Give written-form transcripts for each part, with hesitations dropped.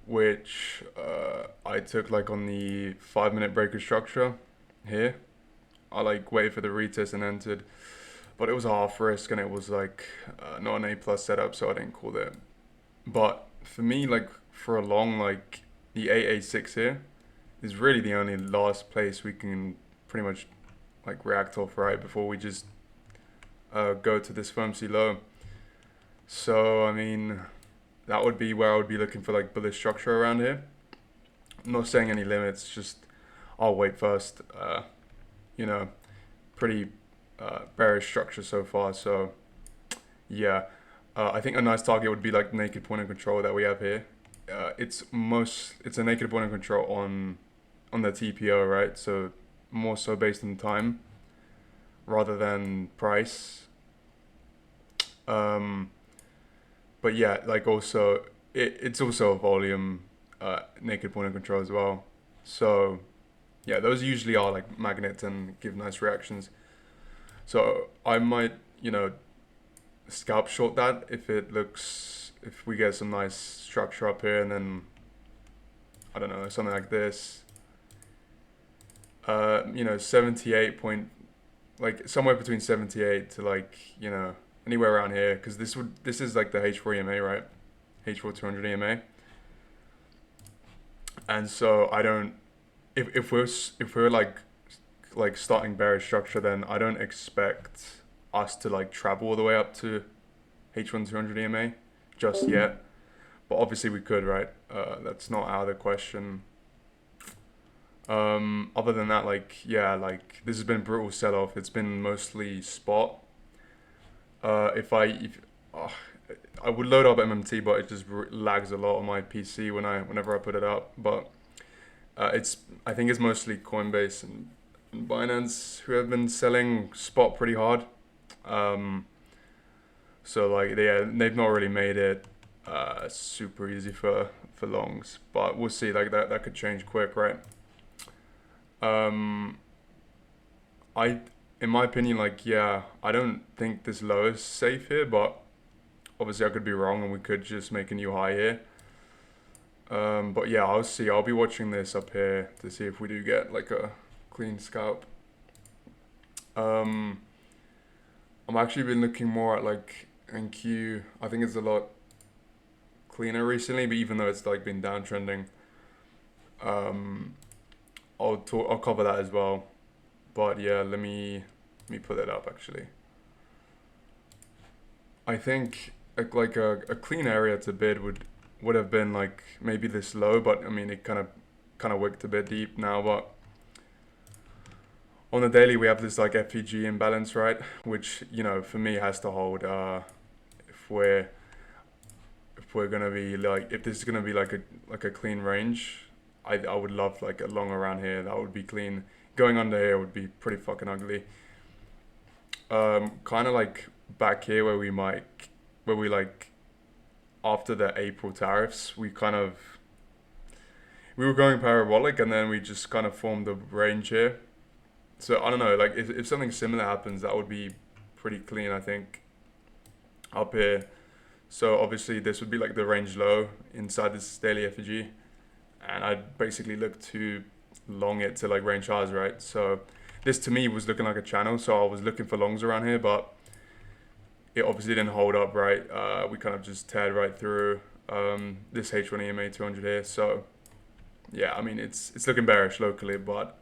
which I took like on the 5 minute breaker structure here. I like waited for the retest and entered, but it was a half risk and it was like not an A plus setup, so I didn't call it. But for me, like for a long, like the 886 here is really the only last place we can pretty much like react off right before we just go to this firm C low. So I mean, that would be where I would be looking for like bullish structure around here. I'm not saying any limits, just I'll wait first. You know, pretty bearish structure so far. So yeah, I think a nice target would be like naked point of control that we have here. It's a naked point of control on the TPO, right? So more so based on time rather than price. Um, but yeah, like also it's also a volume naked point of control as well. So yeah, those usually are like magnets and give nice reactions. So I might, scalp short that if we get some nice structure up here and then I don't know, something like this. 78 point, like somewhere between 78 to like, anywhere around here because this is like the H4 EMA, right? H4 200 EMA. And so I don't if we're like starting bearish structure, then I don't expect us to like travel all the way up to H1 200 EMA just yet. But obviously we could, right? That's not out of the question. Other than that, like yeah, like this has been a brutal sell off. It's been mostly spot. If I would load up MMT, but it just lags a lot on my PC whenever I put it up. But it's I think it's mostly Coinbase and Binance who have been selling spot pretty hard. Um, so like they've not really made it super easy for longs, but we'll see. Like that could change quick, right? Um, I in my opinion, like yeah, I don't think this low is safe here, but obviously I could be wrong and we could just make a new high here. But yeah, I'll see. I'll be watching this up here to see if we do get like a clean scalp. Um, I'm actually been looking more at like NQ. I think it's a lot cleaner recently, but even though it's like been downtrending, um, I'll cover that as well. But yeah, let me put that up actually. I think like a clean area to bid would have been like maybe this low, but I mean it kind of wicked a bit deep now. But on the daily we have this like FPG imbalance, right? Which for me has to hold. If we're if we're gonna be like if this is gonna be like a clean range, I would love like a long around here. That would be clean. Going under here would be pretty fucking ugly. Kind of like back here where we like after the April tariffs, we were going parabolic and then we just kind of formed a range here. So I don't know, like if something similar happens, that would be pretty clean, I think, up here. So obviously this would be like the range low inside this daily FG, and I'd basically look to long it to like range highs, right? So this to me was looking like a channel, so I was looking for longs around here, but it obviously didn't hold up, right? We kind of just teared right through this H1 EMA 200 here. So yeah, I mean it's looking bearish locally, but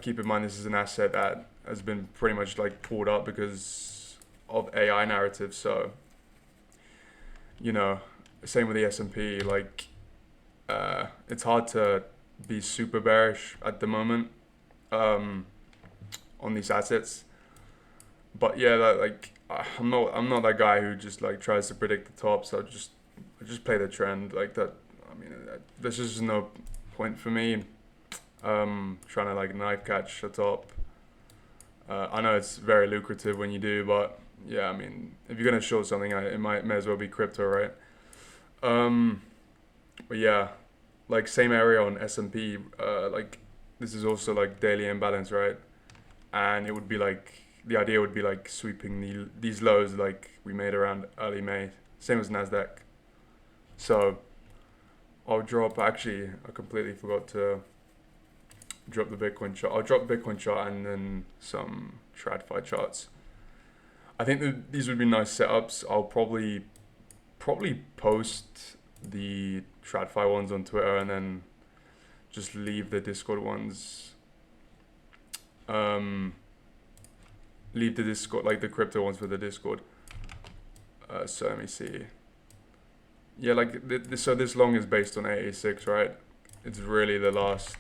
keep in mind this is an asset that has been pretty much like pulled up because of AI narrative. So you know, same with the S&P. Like it's hard to be super bearish at the moment um, on these assets. But yeah, I'm not that guy who just like tries to predict the top. So I just play the trend like that. I mean, there's just no point for me trying to like knife catch a top. I know it's very lucrative when you do, but yeah, I mean, if you're gonna short something, it may as well be crypto, right? Um, but yeah, like same area on S&P. Like this is also like daily imbalance, right? And it would be like the idea would be like sweeping these lows like we made around early May, same as Nasdaq. So I'll drop, actually, I completely forgot to drop the Bitcoin chart. I'll drop Bitcoin chart and then some TradFi charts. I think that these would be nice setups. I'll probably post the TradFi ones on Twitter and then just leave the Discord ones. Leave the Discord, like the crypto ones for the Discord. So let me see. Yeah, like so this long is based on 86, right? It's really the last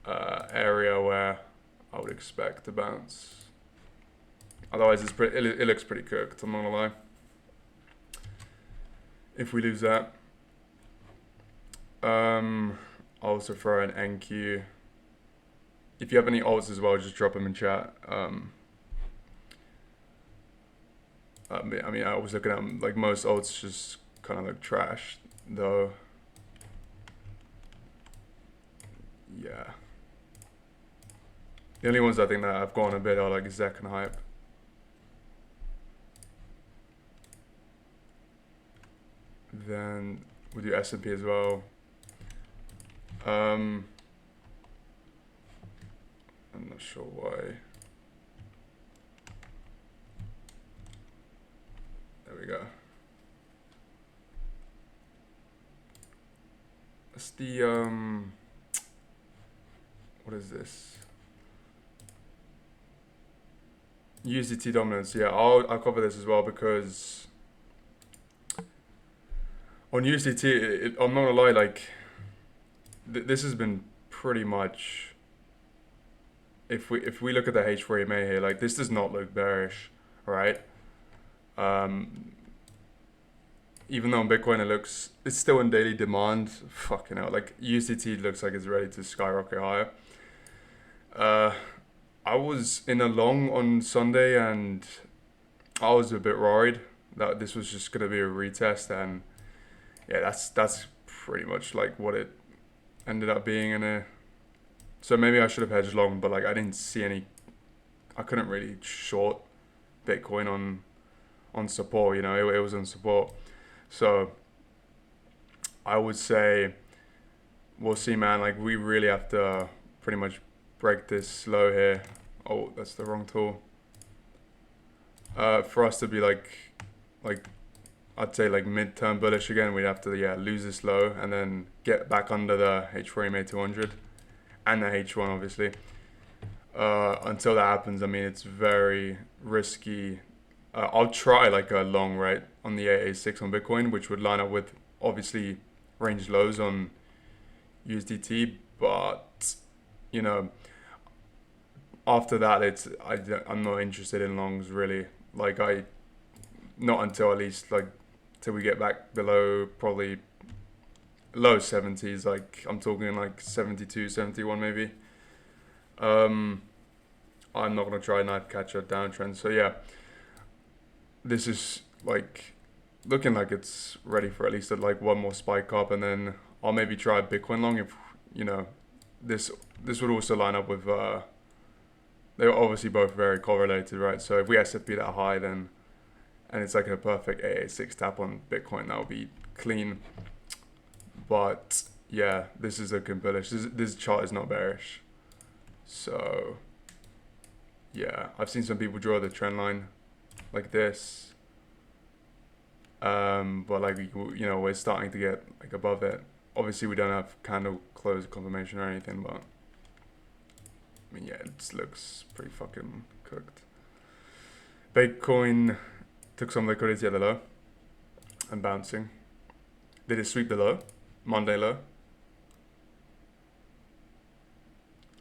area where I would expect to bounce. Otherwise, it looks pretty cooked. I'm not gonna lie. If we lose that, I'll also throw an NQ. If you have any alts as well, just drop them in chat. I mean, I was looking at like most alts just kind of like trash, though. Yeah. The only ones I think that have gone a bit are like Zek and Hype. Then we'll do S&P as well. I'm not sure why. There we go. That's the what is this? USDT dominance. Yeah, I'll cover this as well because on USDT, I'm not gonna lie, like this has been pretty much. If we look at the H4EMA here, like this does not look bearish, right? Even though on Bitcoin it's still in daily demand. Fucking hell, like USDT looks like it's ready to skyrocket higher. I was in a long on Sunday and I was a bit worried that this was just gonna be a retest, and yeah, that's pretty much like what it ended up being in a. So maybe I should have hedged long, but like I didn't see any. I couldn't really short Bitcoin on support. You know, it was on support. So I would say we'll see, man. Like we really have to pretty much break this low here. Oh, that's the wrong tool. For us to be like I'd say like mid-term bullish again, we'd have to lose this low and then get back under the H4EMA 200 and the H1 obviously. Until that happens, I mean it's very risky. I'll try like a long right on the AA6 on Bitcoin, which would line up with obviously range lows on USDT, but you know after that I'm not interested in longs really. Like not until at least like till we get back below probably low 70s, like I'm talking like 72, 71 maybe. I'm not gonna try knife catch a downtrend. So yeah, this is like looking like it's ready for at least like one more spike up, and then I'll maybe try Bitcoin long if you know this would also line up with they were obviously both very correlated, right? So if we SFP that high, then and it's like a perfect AA6 tap on Bitcoin, that would be clean. But yeah, this is looking bullish. This chart is not bearish. So yeah, I've seen some people draw the trend line like this. But like you know, we're starting to get like above it. Obviously, we don't have candle close confirmation or anything, but I mean, yeah, it just looks pretty fucking cooked. Bitcoin took some liquidity at the low and bouncing. Did it sweep the low? Monday low?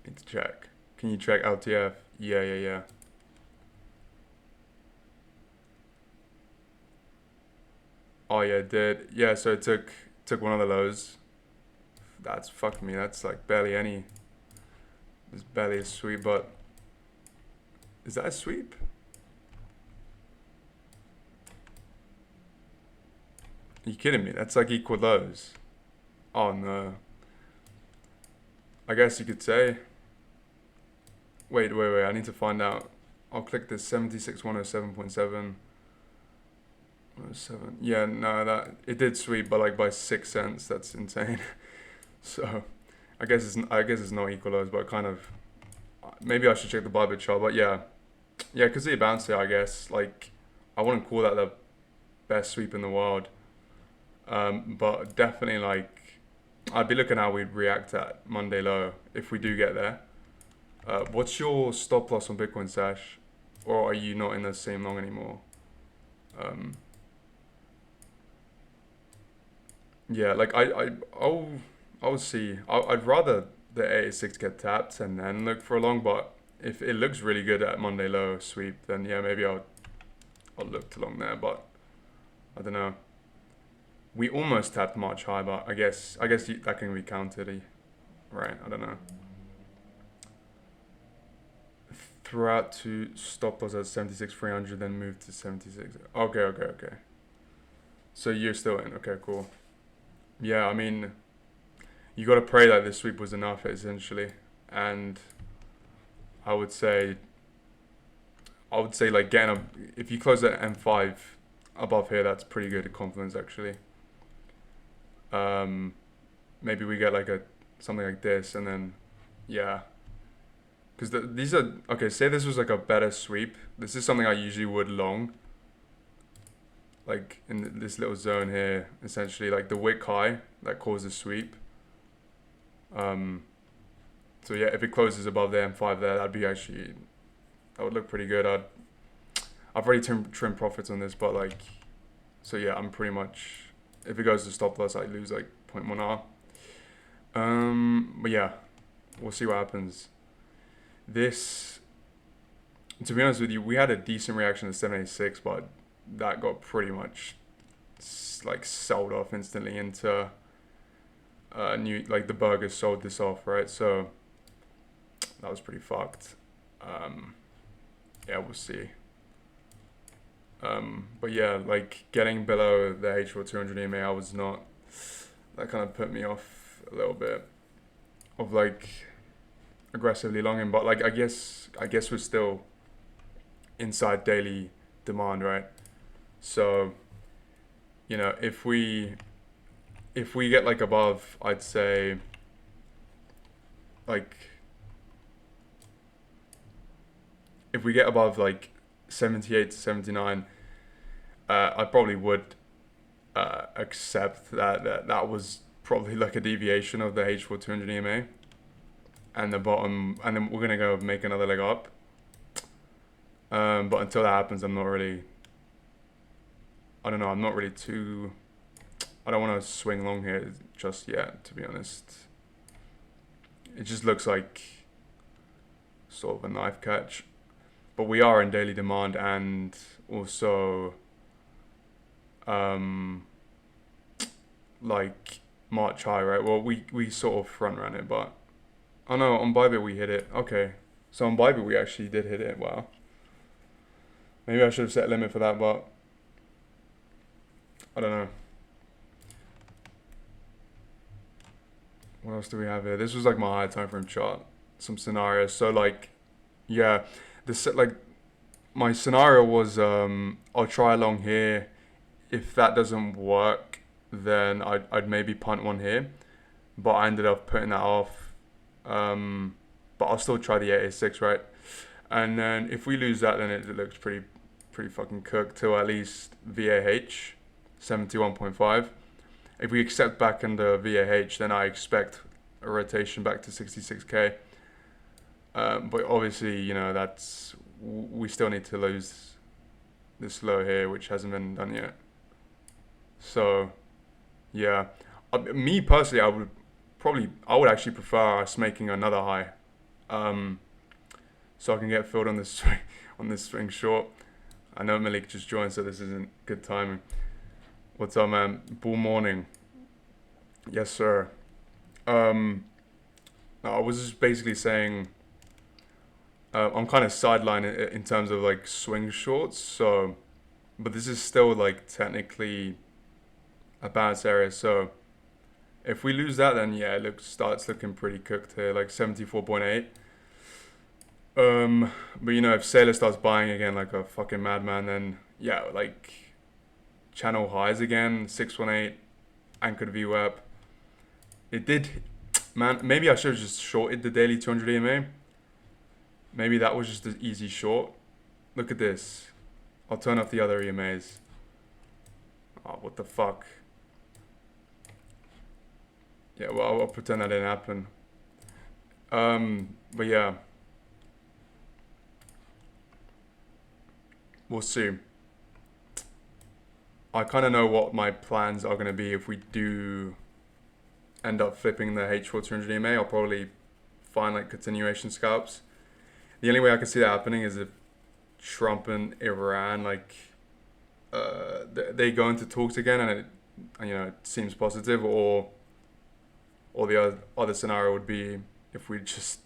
Need to check. Can you check LTF? Yeah. Oh yeah, it did. Yeah, so it took one of the lows. That's fuck me. That's like barely any. There's barely a sweep, but is that a sweep? Are you kidding me? That's like equal lows. Oh no. I guess you could say. Wait. I need to find out. I'll click this 76107.7. 7. Yeah, no, that it did sweep, but like by 6 cents. That's insane. So I guess it's not equalized, but kind of maybe I should check the Bybit chart. But yeah, yeah, because he bounced it. I guess like I wouldn't call that the best sweep in the world. But definitely like I'd be looking how we'd react at Monday low if we do get there. What's your stop loss on Bitcoin Sash, or are you not in the same long anymore? Um, yeah, like I'll I'll see. I'd rather the 86 get tapped and then look for a long, but if it looks really good at Monday low sweep, then yeah, maybe I'll look to long there. But I don't know. We almost tapped March high, but that can be counted, right? I don't know. Throughout to stop loss at 76 300, then move to 76. Okay, okay, okay. So you're still in. Okay, cool. Yeah, I mean, you got to pray that this sweep was enough, essentially. And I would say, like getting a, if you close at M5 above here, that's pretty good confidence actually. Um, Maybe we get like a something like this, and then yeah, because these are okay. Say this was like a better sweep. This is something I usually would long, like in this little zone here, essentially like the wick high that causes sweep. Um, so yeah, if it closes above the M5 there, that would look pretty good. I've already trimmed profits on this, but like, so yeah, I'm pretty much, if it goes to stop loss, I lose like 0.1 R. But yeah, we'll see what happens. This, to be honest with you, we had a decent reaction to 786, but that got pretty much like sold off instantly into new, like the burgers sold this off, right? So that was pretty fucked. Um, yeah, we'll see. But yeah, like getting below the H4 200 EMA, I was not. That kind of put me off a little bit of like aggressively longing, but like I guess we're still inside daily demand, right? So you know, if we get like above, I'd say like if we get above like 78 to 79, I probably would accept that was probably like a deviation of the H4 200 EMA, and the bottom, and then we're gonna go make another leg up. But until that happens, I'm not really. I don't know. I'm not really too. I don't want to swing long here just yet, to be honest. It just looks like sort of a knife catch, but we are in daily demand, and also um like March high, right? Well, we sort of front ran it, but oh no, on Bybit we hit it. Okay, so on Bybit we actually did hit it. Wow. Maybe I should have set a limit for that, but I don't know. What else do we have here? This was like my high time frame chart. Some scenarios. So like, yeah, this like my scenario was I'll try along here. If that doesn't work, then I'd maybe punt one here, but I ended up putting that off. But I'll still try the 886, right? And then if we lose that, then it looks pretty fucking cooked to at least VAH 71.5. If we accept back under VAH, then I expect a rotation back to 66k. But obviously, you know, we still need to lose this low here, which hasn't been done yet. So, yeah, me personally, I would actually prefer us making another high, so I can get filled on this swing short. I know Malik just joined, so this isn't good timing. What's up, man? Bull morning. Yes, sir. No, I was just basically saying I'm kind of sidelined in terms of like swing shorts. So, but this is still like technically a bounce area. So if we lose that, then yeah, it starts looking pretty cooked here, like 74.8. But you know, if Sailor starts buying again like a fucking madman, then yeah, like channel highs again. 618 anchored VWAP. It did, man. Maybe I should have just shorted the daily 200 EMA. Maybe that was just an easy short. Look at this. I'll turn off the other EMAs. Oh, what the fuck? Yeah, well, I'll pretend that didn't happen. But yeah. We'll see. I kind of know what my plans are going to be if we do end up flipping the H4 200 EMA. I'll probably find like continuation scalps. The only way I can see that happening is if Trump and Iran they go into talks again and it seems positive, or the other scenario would be if we just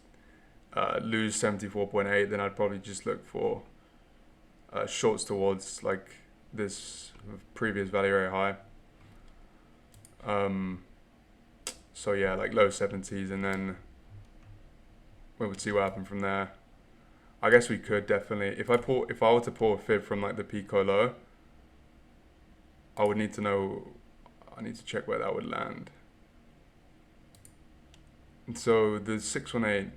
lose 74.8, then I'd probably just look for shorts towards like this previous value area high. So yeah, like low 70s, and then we would see what happened from there. I guess we could definitely, if I were to pull a fib from like the Pico low, I would need to know, I need to check where that would land. And so the 618,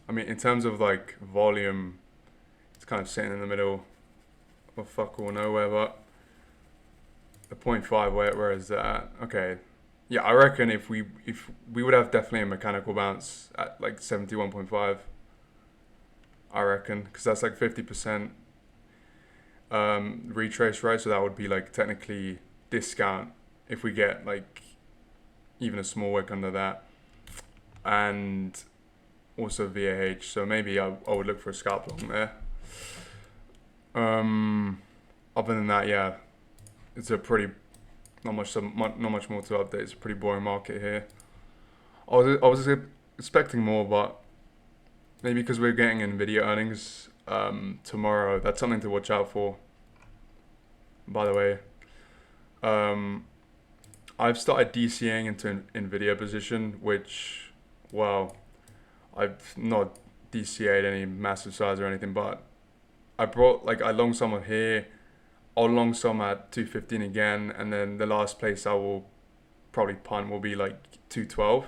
I mean, in terms of like volume, it's kind of sitting in the middle of fuck all nowhere, but the 0.5, where is that? Okay. Yeah, I reckon if we would have definitely a mechanical bounce at like 71.5. I reckon, because that's like 50% retrace, right? So that would be like technically discount if we get like even a small wick under that, and also VAH. So maybe I would look for a scalp long there. Other than that, yeah, it's a pretty not much more to update. It's a pretty boring market here. I was expecting more, but maybe because we're getting Nvidia earnings tomorrow. That's something to watch out for. By the way, I've started DCAing into Nvidia position, which, well, I've not DCA'd any massive size or anything, but I long some here. I'll long some at 215 again, and then the last place I will probably punt will be like 212.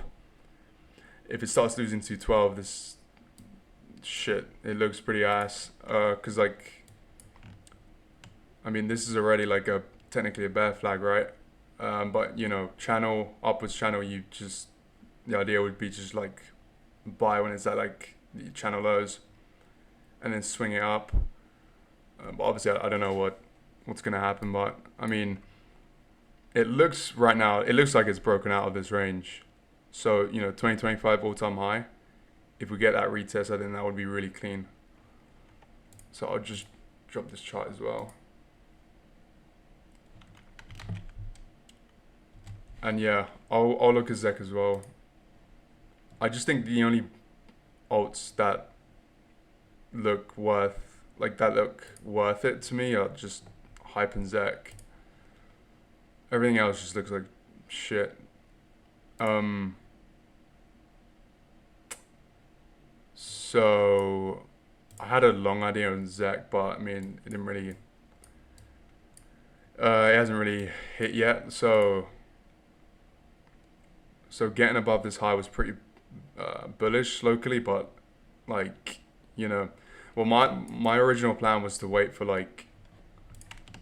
If it starts losing 212, this shit, it looks pretty ass. Cause like, I mean, this is already like technically a bear flag, right? But upwards channel, the idea would be just like buy when it's at like the channel lows, and then swing it up. But obviously, I don't know what's gonna happen, but I mean, it looks like it's broken out of this range. So 2025 all-time high. If we get that retest, I think that would be really clean. So I'll just drop this chart as well. And yeah, I'll look at ZEC as well. I just think the only alts that look worth it to me are just Hype and ZEC. Everything else just looks like shit. So I had a long idea on ZEC, but I mean, it didn't really. It hasn't really hit yet. So getting above this high was pretty bullish locally, but like well, my original plan was to wait for like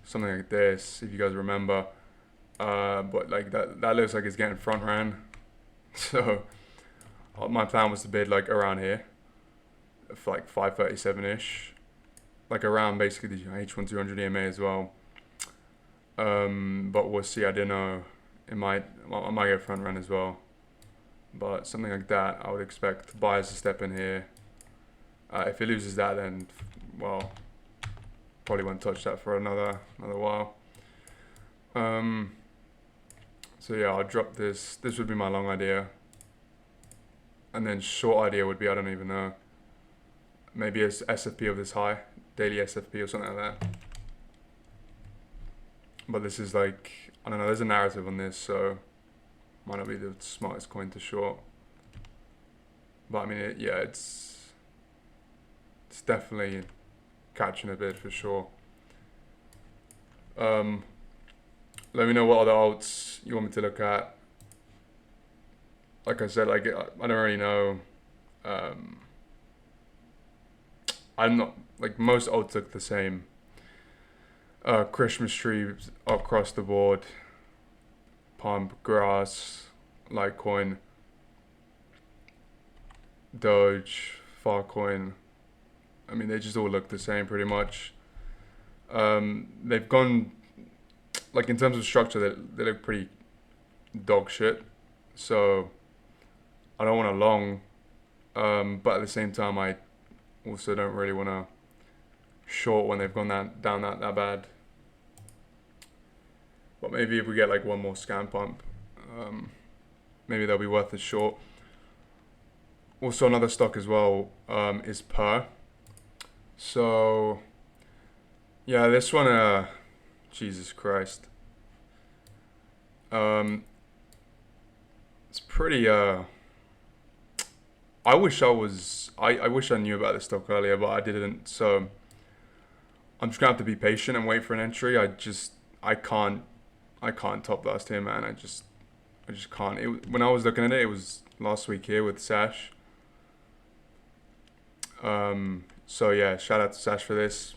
something like this, if you guys remember. But like that looks like it's getting front ran. So my plan was to bid like around here for like 537-ish, like around basically the H1 200 EMA as well. But we'll see. I don't know. I might get front run as well. But something like that, I would expect buyers to step in here. If it loses that, then well, probably won't touch that for another while. So yeah, I'll drop this. This would be my long idea. And then short idea would be, I don't even know, maybe it's SFP of this high, daily SFP or something like that. But this is like, I don't know, there's a narrative on this, so might not be the smartest coin to short. But I mean, it's definitely catching a bid for sure. Um, Let me know what other alts you want me to look at. Like I said, like I don't really know. Um, I'm not like most alts look the same. Christmas trees across the board. Pump, grass, Litecoin, Doge, Farcoin. I mean, they just all look the same pretty much. They've gone like in terms of structure, they look pretty dog shit. So I don't want to long, but at the same time, I also don't really want to short when they've gone down that bad. But maybe if we get like one more scan pump, um, maybe they'll be worth a short. Also, another stock as well is Per. So yeah, this one, Jesus Christ, um, it's pretty. I wish I was. I wish I knew about this stock earlier, but I didn't. So I'm just gonna have to be patient and wait for an entry. I can't I can't top last here, man. I just can't. When I was looking at it, it was last week here with Sash. So yeah, shout out to Sash for this.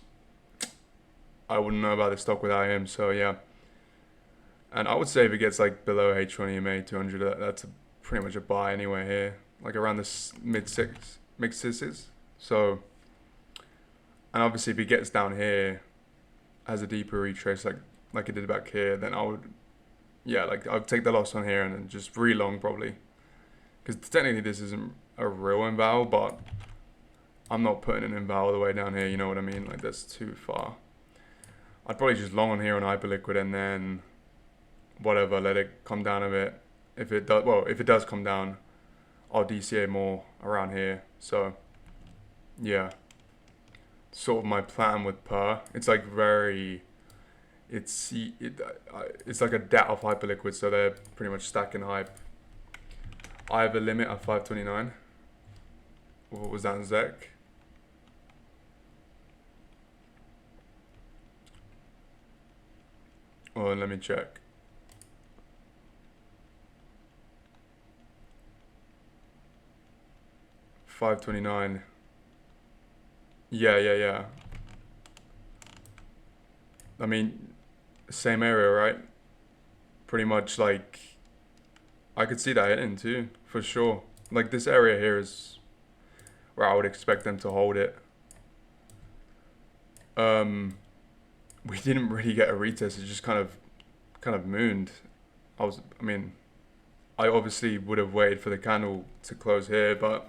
I wouldn't know about this stock without him. So yeah, and I would say if it gets like below H1 EMA 200, that's pretty much a buy anyway here, like around this mid sixes. So, and obviously if it gets down here, has a deeper retrace like it did back here, then I would, yeah, like I'd take the loss on here and then just re-long probably, because technically this isn't a real inval, but I'm not putting an inval all the way down here. You know what I mean? Like that's too far. I'd probably just long on here on Hyperliquid and then whatever, let it come down a bit. If it does, well, if it does come down, I'll DCA more around here. So yeah, sort of my plan with Per. It's like very, it's like a DAT of Hyperliquid, so they're pretty much stacking hype. I have a limit of 529. What was that in ZEC? Oh, let me check. $5.29. Yeah. I mean, same area, right? Pretty much like I could see that hitting too, for sure. Like this area here is where I would expect them to hold it. We didn't really get a retest. It just kind of mooned. I mean, I obviously would have waited for the candle to close here, but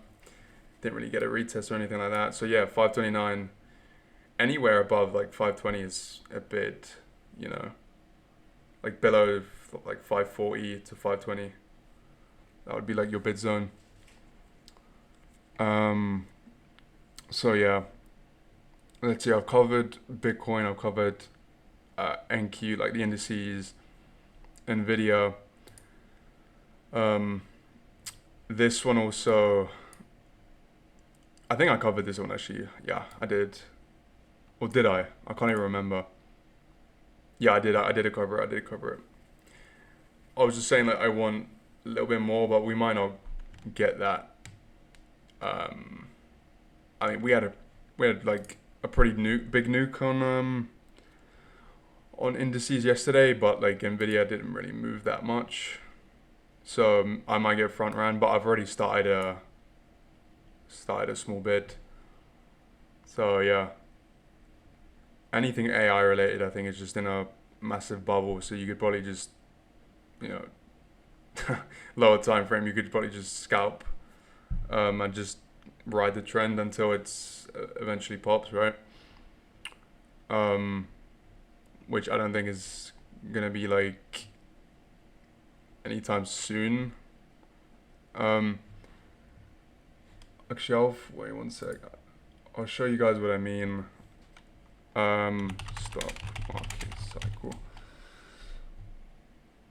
didn't really get a retest or anything like that. So yeah, 529. Anywhere above like 520 is a bit, you know, like below like 540 to 520. That would be like your bid zone. So yeah, let's see. I've covered Bitcoin. I've covered NQ, like the indices, Nvidia. This one also. I think I covered this one actually. Yeah, I did. Or did I? I can't even remember. Yeah, I did. I did cover it. I did cover it. I was just saying that I want a little bit more, but we might not get that. I mean, we had like a pretty big nuke on indices yesterday, but like Nvidia didn't really move that much, so I might get front ran. But I've already started a small bit. So yeah, anything AI related, I think is just in a massive bubble. So you could probably just, you know, lower time frame. You could probably just scalp, and just ride the trend until it's eventually pops, right? Which I don't think is gonna be like anytime soon. Actually, wait one sec. I'll show you guys what I mean. Stock market cycle.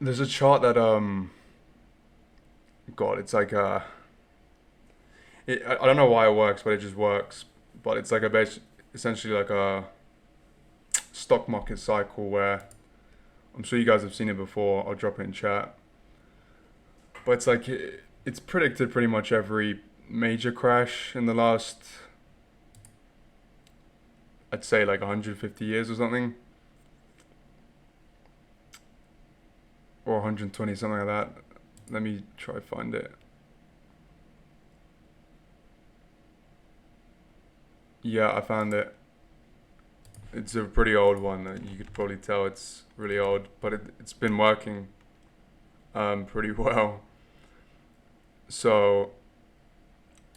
There's a chart that God, it's like I don't know why it works, but it just works. But it's like essentially like a stock market cycle where I'm sure you guys have seen it before. I'll drop it in chat. But it's like it's predicted pretty much every major crash in the last, I'd say like 150 years or something, or 120, something like that. Let me try to find it. Yeah, I found it. It's a pretty old one. You could probably tell it's really old, but it's been working pretty well. So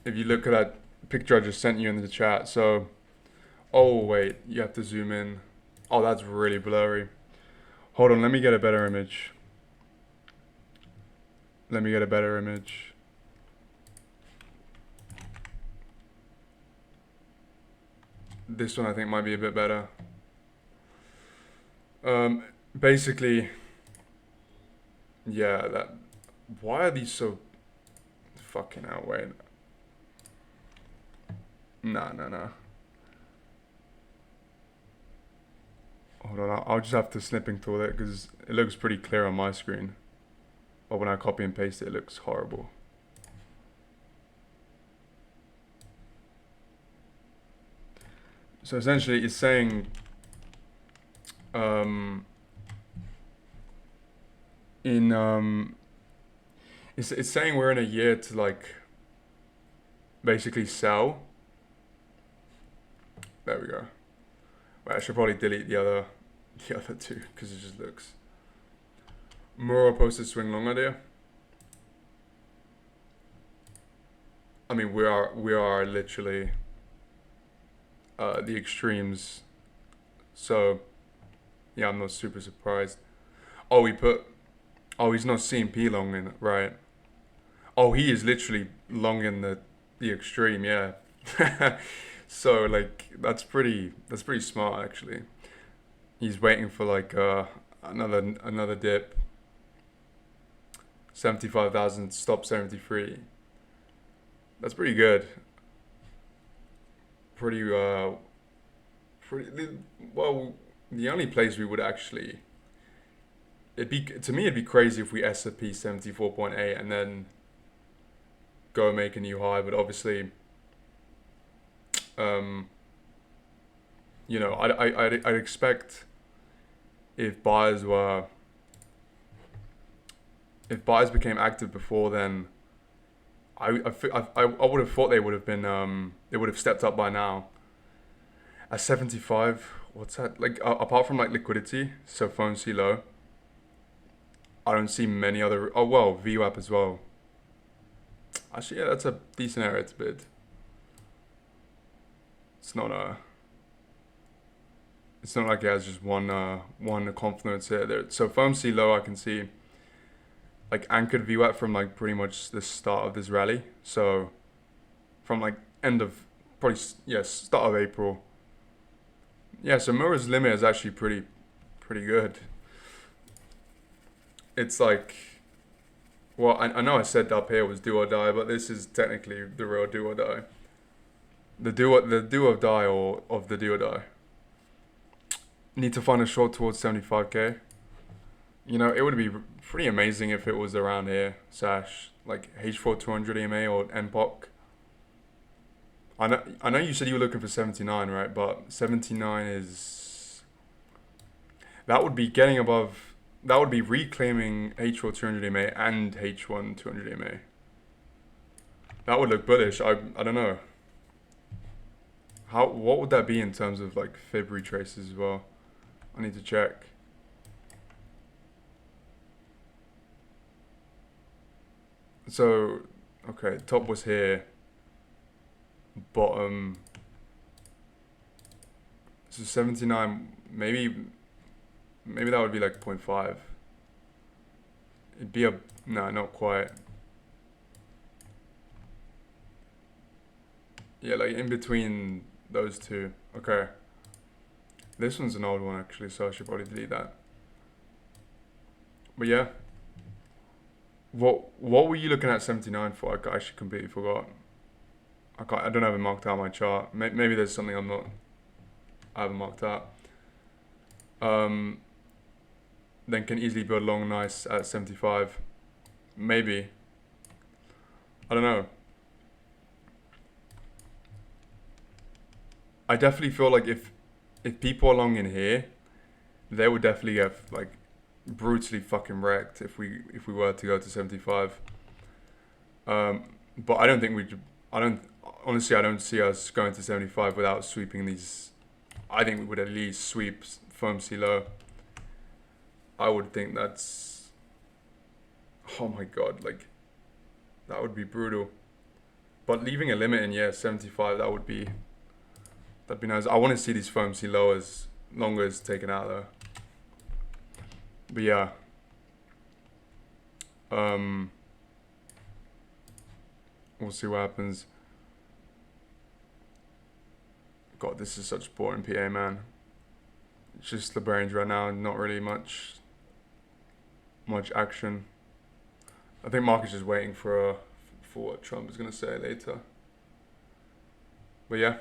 if you look at that picture I just sent you in the chat, so, oh wait, you have to zoom in. Oh, that's really blurry. Hold on, let me get a better image. Let me get a better image. This one I think might be a bit better. Basically, yeah, that, why are these so fucking out? Wait. Nah. Hold on, I'll just have to snipping tool it because it looks pretty clear on my screen. But when I copy and paste it, it looks horrible. So essentially it's saying it's saying we're in a year to like basically sell. There we go. Wait, I should probably delete the other two because it just looks. Muro posted swing long idea. I mean, we are literally the extremes. So yeah, I'm not super surprised. Oh, he's not CMP long in it, right? Oh, he is literally long in the extreme, yeah. So like that's pretty smart actually. He's waiting for like another dip. 75,000, stop 73. That's pretty good. Pretty well. The only place we would actually, it'd be crazy if we S&P 74.8 and then go and make a new high. But obviously, you know, I'd expect if buyers became active before then, I would have thought they would have stepped up by now. At 75, what's that? Like apart from like liquidity, so FOMC low, I don't see many other. Oh well, VWAP as well. Actually, yeah, that's a decent area to bid. It's not like it has just one confluence here. So FOMC low, I can see like anchored VWAP from like pretty much the start of this rally. So from like end of probably start of April. Yeah, so Muro's limit is actually pretty good. It's like, well, I know I said up here was do or die, but this is technically the real do or die. The do or die or of the do or die. Need to find a short towards 75k. You know, it would be pretty amazing if it was around here, Sash, like H4 200 EMA or NPOC. I know you said you were looking for 79, right? But 79 is, that would be getting above, that would be reclaiming H4 200 EMA and H1 200 EMA. That would look bullish. I don't know. What would that be in terms of like fib retraces as well? I need to check. So, okay, top was here. Bottom. So 79, maybe that would be like 0.5. It'd be no, not quite. Yeah, like in between those two. Okay. This one's an old one actually, so I should probably delete that. But yeah. What were you looking at 79 for? I actually completely forgot. I don't have it marked out on my chart. Maybe there's something I haven't marked out. Um, then can easily build long nice at 75. Maybe. I don't know. I definitely feel like if people are long in here, they would definitely get like brutally fucking wrecked if we were to go to 75. But I don't think we. I don't honestly. I don't see us going to 75 without sweeping these. I think we would at least sweep foam low. I would think that's. Oh my god! Like that would be brutal. But leaving a limit in 75. That'd be nice. I want to see these foam low as longer as taken out though. But yeah. Um. We'll see what happens. God, this is such boring PA, man. It's just the brains right now, not really much action. I think Mark is just waiting for what Trump is gonna say later. But yeah.